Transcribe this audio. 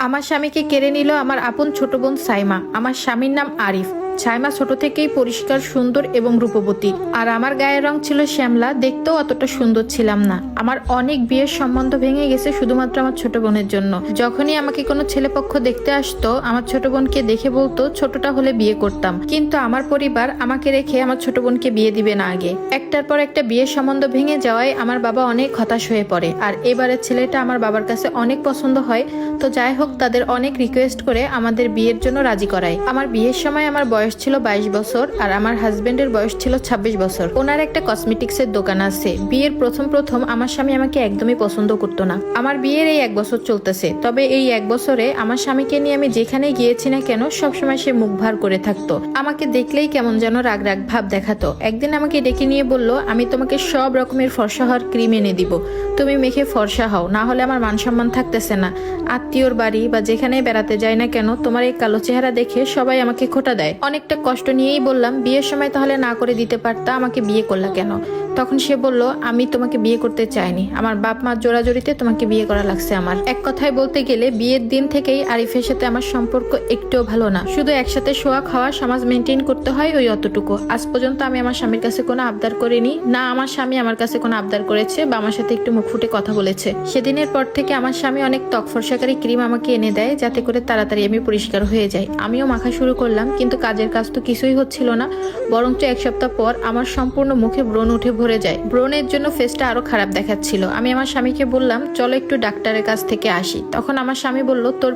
আমার স্বামীকে কেড়ে নিল আমার আপন ছোট বোন সাইমা। আমার স্বামীর নাম আরিফ। সাইমা ছোট থেকেই পরিষ্কার, সুন্দর এবং রূপবতী। আর আমার গায়ের রং ছিল শ্যামলা, দেখতেও অতটা সুন্দর ছিলাম না। আমার অনেক বিয়ের সম্বন্ধ ভেঙে গেছে শুধুমাত্র আমার ছোট বোনের জন্য। যখনই আমাকে কোনো ছেলেপক্ষ দেখতে আসতো, আমার ছোট বোনকে দেখে বলতো ছোটটা হলে বিয়ে করতাম। কিন্তু আমার পরিবার আমাকে রেখে আমার ছোট বোনকে বিয়ে দিবে না আগে। একটার পর একটা বিয়ের সম্বন্ধ ভেঙে যাওয়ায় আমার বাবা অনেক হতাশ হয়ে পড়ে। আর এবারের ছেলেটা আমার বাবার কাছে অনেক পছন্দ হয়। তো যাই হোক, তাদের অনেক রিকোয়েস্ট করে আমাদের বিয়ের জন্য রাজি করায়। আমার বিয়ের সময় আমার বয়স ছিল 22 বছর আর আমার হাজবেন্ডের বয়স ছিল 26 বছর। ওনার একটা কসমেটিক্সের দোকান আছে। বিয়ের প্রথম আমার স্বামী আমাকে একদমই পছন্দ করতো না। আমার বিয়ের এই 1 বছর চলতেছে, তবে এই 1 বছরে আমার স্বামীকে নিয়ে আমি যেখানে গিয়েছি না কেন সবসময় সে মুখ ভার করে থাকতো। আমাকে দেখলেই কেমন যেন রাগ রাগ ভাব দেখাতো। একদিন আমাকে ডেকে নিয়ে বলল, আমি তোমাকে সব রকমের ফর্সা হওয়ার ক্রিম এনে দিব, তুমি মেখে ফর্সা হও, না হলে আমার মান সম্মান থাকতেছে না। আত্মীয়র বাড়ি বা যেখানে বেড়াতে যায় না কেন, তোমার এই কালো চেহারা দেখে সবাই আমাকে খোঁটা দেয়। অনেকটা কষ্ট নিয়েই বললাম, বিয়ের সময় তাহলে না করে দিতে পারতা, আমাকে বিয়ে করলা কেন? তখন সে বলল, আমি তোমাকে বিয়ে করতে চাইনি, আমার বাপ মার জোরাজোরিতে তোমাকে বিয়ে করা লাগছে। আমার এক কথায় বলতে গেলে বিয়ের দিন থেকেই আরিফের সাথে আমার সম্পর্ক একটুও ভালো না। শুধু একসাথে শোয়া খাওয়া সমাজ মেনটেন করতে হয়, ওই অতটুকু। আজ পর্যন্ত আমি আমার স্বামীর কাছে কোনো আবদার করিনি, না আমার স্বামী আমার কাছে কোনো আবদার করেছে বা আমার সাথে একটু মুখ ফুটে কথা বলেছে। সেদিনের পর থেকে আমার স্বামী অনেক ত্বক ফর্সাকারী ক্রিম আমাকে এনে দেয়, যাতে করে তাড়াতাড়ি আমি পরিষ্কার হয়ে যাই। আমিও মাখা শুরু করলাম, কিন্তু কাজের কাজ তো কিছুই হচ্ছিল না। বরঞ্চ 1 সপ্তাহ পর আমার সম্পূর্ণ মুখে ব্রণ উঠে ভরে যায়। ব্রণের জন্য ফেসটা আরো খারাপ দেখাচ্ছিল। আমি আমার স্বামীকে বললাম, চলো একটু ডাক্তারের কাছ থেকে আসি। তখন আমার স্বামী বলল, তোর